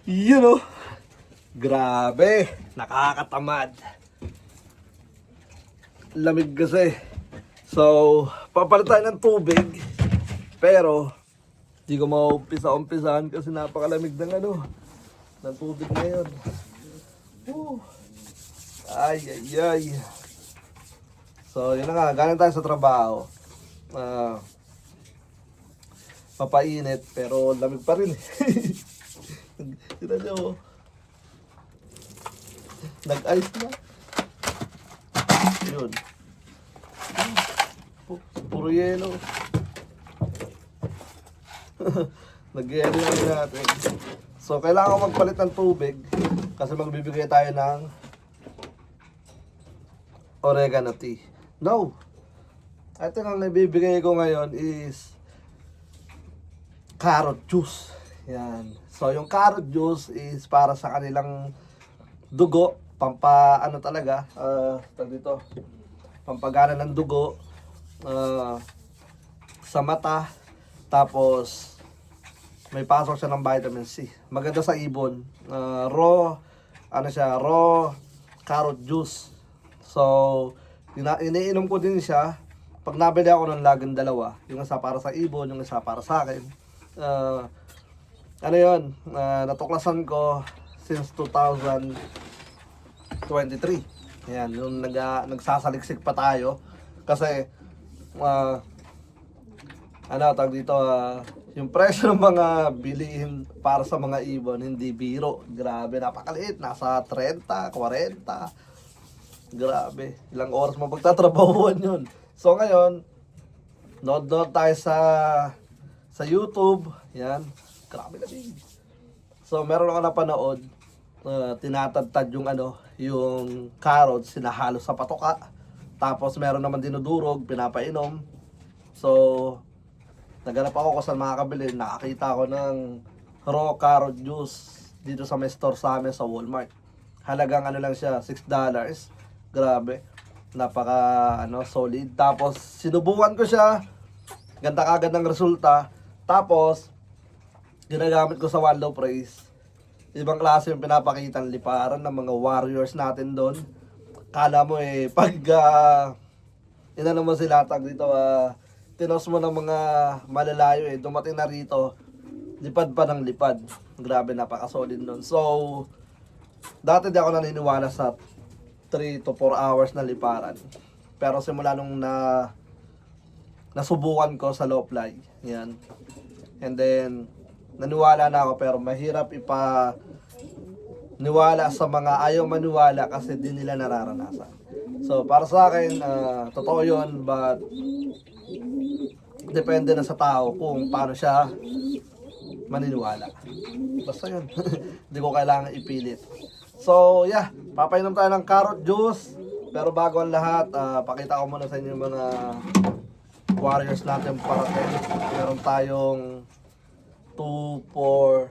Yun oh. Grabe. Nakakatamad. Lamig kasi. So, papalit tayo ng tubig. Pero, di ko maumpisa-umpisahan kasi napakalamig ng tubig ngayon. Woo. Ay, ay, ay. So, yun na nga. Galing tayo sa trabaho. Papainit, pero lamig pa rin. Tignan nyo, oh. Nag-ice na. Yun. Puro yelo. Nag-yelo lang natin. So, kailangan ko magpalit ng tubig kasi magbibigay tayo ng oregano tea. No! Ito ang nabibigay ko ngayon is carrot juice. Yan. So, yung carrot juice is para sa kanilang dugo. Dito, pampagana ng dugo sa mata. Tapos, may pasok siya ng vitamin C. Maganda sa ibon. Raw carrot juice. So, iniinom ko din siya. Pag nabili ako ng lagang dalawa, yung isa para sa ibon, yung isa para sa akin. Natuklasan ko since 2023. Ayan, yung nagsasaliksik pa tayo. Kasi, yung presyo ng mga bilihin para sa mga ibon, hindi biro. Grabe, napakaliit. Nasa 30, 40. Grabe, ilang oras mo pagtatrabahuan yun. So ngayon, nood tayo sa YouTube. Yan, grabe na din. So meron ako napanood, tinatadtad yung carrots, sinahalo sa patoka. Tapos meron naman dinudurog, pinapainom. So, naganap ako kung saan makakabili. Nakakita ako ng raw carrot juice dito sa may store sa amin sa Walmart. Halagang lang siya, $6. Grabe. Napaka solid. Tapos sinubukan ko siya. Ganda kagad ng resulta. Tapos ginagamit ko sa Waldo Praise. Ibang klase yung pinapakitang liparan ng mga warriors natin doon. Kala mo pag mo sila tinos mo ng mga malalayo dumating na rito, lipad pa ng lipad. Grabe, napaka-solid nun. So, dati di ako naniniwala sa 3 to 4 hours na liparan. Pero simula nung nasubukan ko sa low fly, yan. And then, naniwala na ako pero mahirap niwala sa mga ayaw maniwala kasi di nila nararanasan. So, para sa akin, totoo yun, but depende na sa tao kung paano siya maniniwala. Basta yun. Hindi ko kailangan ipilit. So, yeah. Papainom tayo ng carrot juice. Pero bago ang lahat, pakita ko muna sa inyo yung mga warriors natin parating. Meron tayong 2, 4,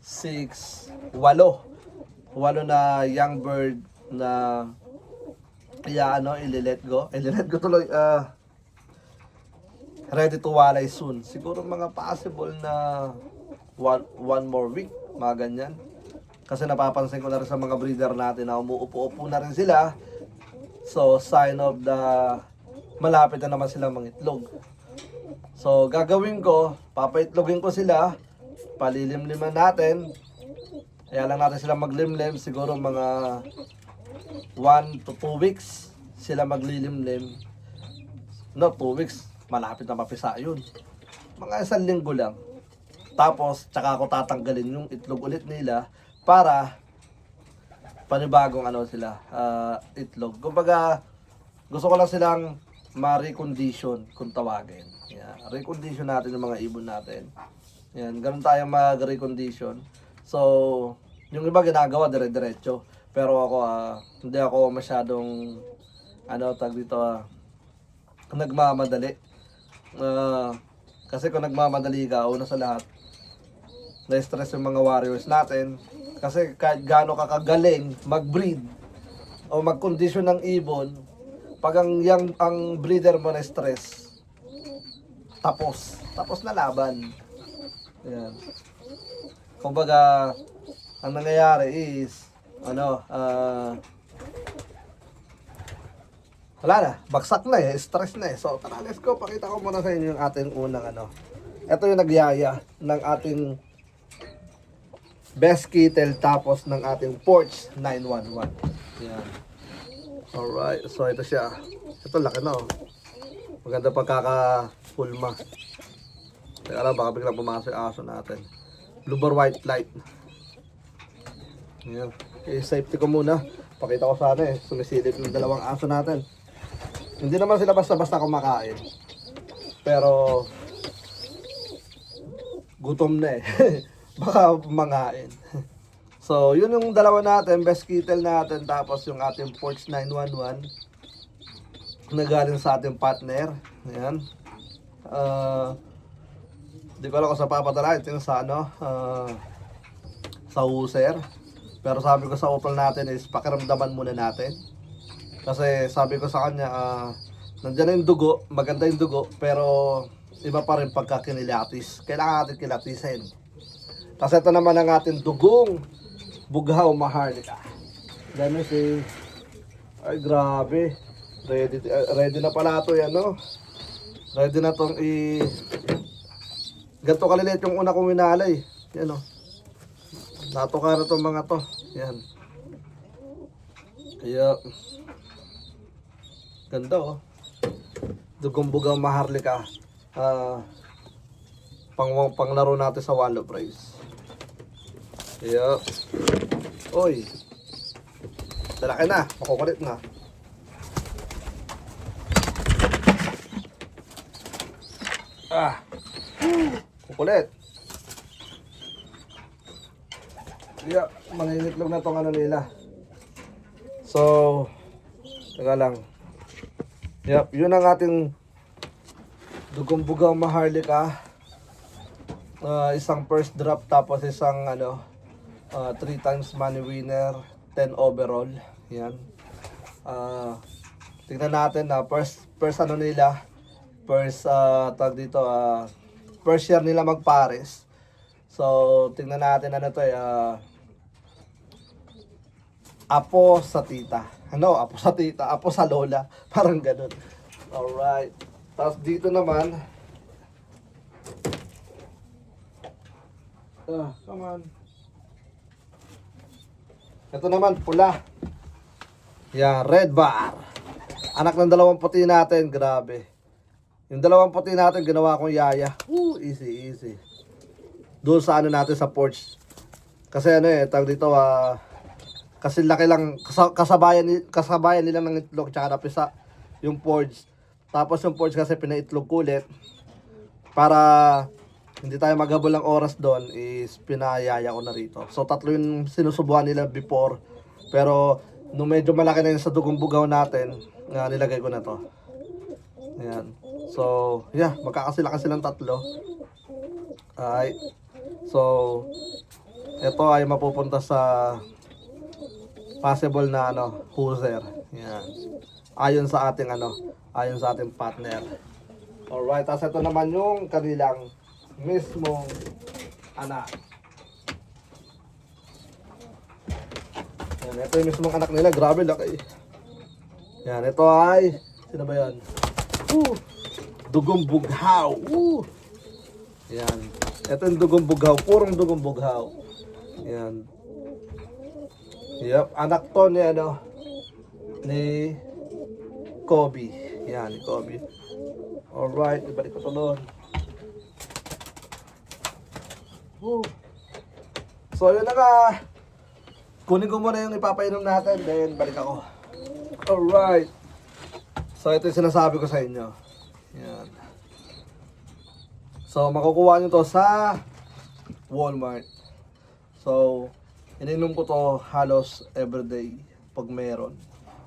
6, 8. 8 na young bird na ililet go. Ililet go tuloy. Ready to walay soon. Siguro mga possible na one more week. Mga ganyan. Kasi napapansin ko na rin sa mga breeder natin na umuupo-upo na rin sila. So, sign of malapit na naman sila mangitlog. So, gagawin ko, papaitlogin ko sila, palilimliman natin. Kaya lang natin sila maglimlim, siguro mga 1 to 2 weeks sila maglilimlim. No, 2 weeks, malapit na mapisa yun. Mga 1 linggo lang. Tapos, tsaka ako tatanggalin yung itlog ulit nila para panibagong itlog. Kumbaga, gusto ko lang silang ma-recondition kung tawagin. Yan. Recondition natin yung mga ibon natin. Yan, ganun tayo mag-recondition. So, yung iba ginagawa dire-diretso. Pero ako, hindi ako masyadong, nagmamadali. Kasi kung nagmamadali ka, una sa lahat, na-stress yung mga warriors natin. Kasi kahit gaano ka kagaling mag-breed o mag-condition ng ibon, pag ang breeder mo na stress, tapos na laban. Ayan. Kumbaga, ang nangyayari is, wala na, bagsak na stress na So, tara, let's go. Pakita ko muna sa inyo yung ating unang Ito yung nagyaya ng ating best kettle tapos ng ating Porch 911. Yan. Alright, so ito siya. Ito laki na Maganda pagkaka-pulma. Teka lang, baka biglang pumasok yung aso natin. Blue white light. Yan. Okay, safety ko muna. Pakita ko sana sumisilip yung dalawang aso natin. Hindi naman sila basta-basta kumakain. Pero gutom na baka mangain. So, yun yung dalawa natin, best kettle natin, tapos yung ating Porch 911 na galing sa ating partner. Ayan. Di ko alam kung sa papadala, ito yung sa sa user. Pero sabi ko sa Opel natin is pakiramdaman muna natin. Kasi sabi ko sa kanya, nandiyan na yung dugo, maganda yung dugo, pero iba pa rin pagka kinilatis. Kailangan natin kilatisin. Kasi ito naman ang ating dugong bughaw maharlika. Ganun ay grabe. Ready na pala ito Ready na itong ganito kalilit yung una kong winalay. Yan Natuka na itong mga to. Yan. Kaya ganda Dugong bughaw maharlika. Panglaro natin sa Wallow Prize. Kaya oy, lalaki na, makukulit na. Kukulit. Kaya mangingitlog na tong nila. So, teka lang. Yep, yun ang ating dugong bughaw maharlika. Isang first drop tapos isang 3 times money winner, 10 overall. Yan. Tingnan natin first nila. First first year nila magpares. So, tingnan natin apo sa tita. Apo sa tita, apo sa lola. Parang ganun. Alright. Tapos dito naman, come on. Ito naman, pula. Yan, red bar. Anak ng dalawang puti natin, grabe. Yung dalawang puti natin, ginawa kong yaya. Easy. Doon sa natin sa porch. Kasi tawag dito, kasi laki lang, kasabayan nila ng itlog, tsaka napisa yung porch. Tapos yung porch kasi pinaitlog kulit. Para hindi tayo maghabol ng oras doon is pinayaya ko na rito. So tatlo yung sinusubuan nila before. Pero nung medyo malaki na yun sa dugong bughaw natin, nilagay ko na to. Ayan. So yeah, magkakasila silang tatlo. Alright. So ito ay mapupunta sa possible na user. Ayan. Ayon sa ating partner. Alright, tapos ito naman yung kanilang mismong anak. Yan, ito yung mismong anak nila. Grabe laki. Yan, ito ay, sino ba yan? Dugong bughaw. Yan. Ito yung dugong bughaw. Purong dugong bughaw. Yan. Yep, anak to ni Kobe. Yan, ni Kobe. Alright, ibalik ko to doon. So yun na nga. Kunin ko muna yung ipapainom natin, then balik ako. Alright. So ito yung sinasabi ko sa inyo. Yan. So makukuha nyo to sa Walmart. So ininom ko to halos everyday pag meron.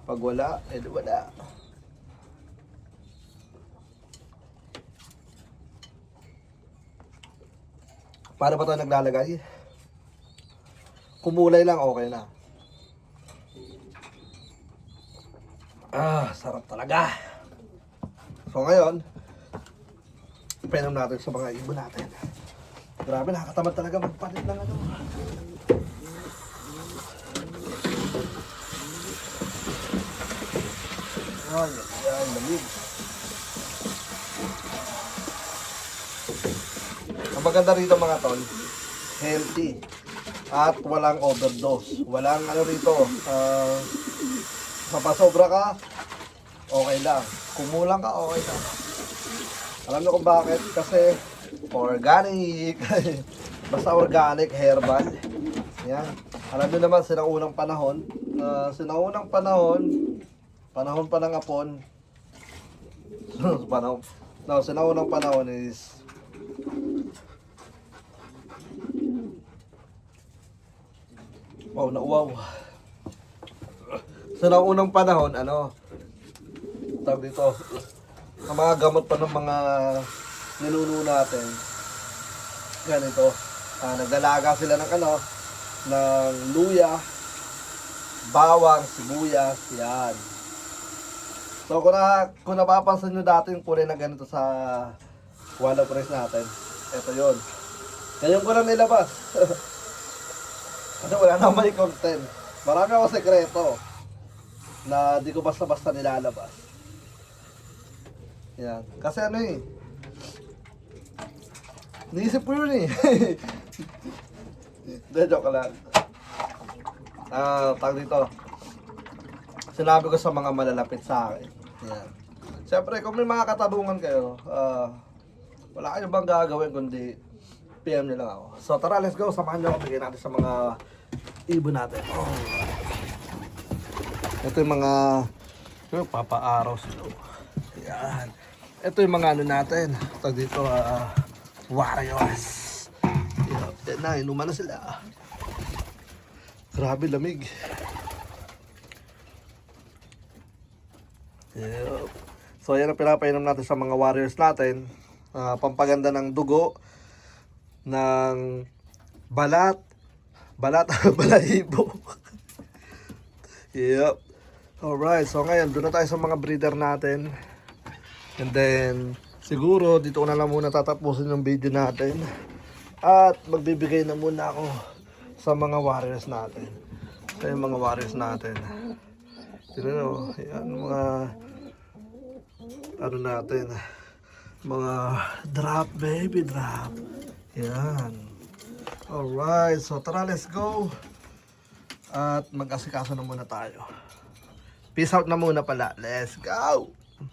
Pag wala, edi wala. Para pa tayo naglalagay? Kumulay lang, okay na. Sarap talaga. So ngayon, painom natin sa mga ibon natin. Grabe, nakakatamad talaga magpalit ng Yan, lamig. Ang maganda rito mga tol, healthy. At walang overdose. Walang ano rito, mapasobra ka, okay lang. Kumulang ka, okay lang. Alam niyo kung bakit? Kasi organic. Basta organic, herbal. Yan. Alam niyo naman, sinaunang panahon, panahon pa ng Apon. Sinaunang panahon is wow. Sa naunang panahon, tawag dito, ang mga gamot pa ng mga ninuno natin, ganito, nagdalaga sila ng ng luya, bawang, sibuyas, yan. So kung napapansin nyo dati yung kulay na ganito sa wala press natin, eto yun. Ngayon ko lang nilabas. Kasi wala naman yung content. Marami ako sekreto na di ko basta-basta nilalabas. Yan. Kasi niisip ko yun Hindi, joke lang. Tawag dito. Sinabi ko sa mga malalapit sa akin. Yan. Siyempre, kung may mga katanungan kayo, wala kayong bang gagawin kundi PM nyo lang ako. So tara, let's go. Samahan nyo ako. Bigyan natin sa mga ibon natin. Ito yung mga papaaraw sila. Yan. Ito yung mga natin. Tag dito, warriors. Yan na, inuman na sila. Grabe, lamig. Yep. So yan ang pinapainom natin sa mga warriors natin. Pampaganda ng dugo, ng balat, balahibo. Yep. Alright, so ngayon doon na tayo sa mga breeder natin. And then siguro dito ko na lang muna tatapusin yung video natin. At magbibigay na muna ako sa mga warriors natin. Sa yung mga warriors natin. Tignan nyo, yan mga natin. Mga drop, baby drop. Yan. Alright, so tara, let's go. At mag-asikaso na muna tayo. Peace out na muna pala. Let's go!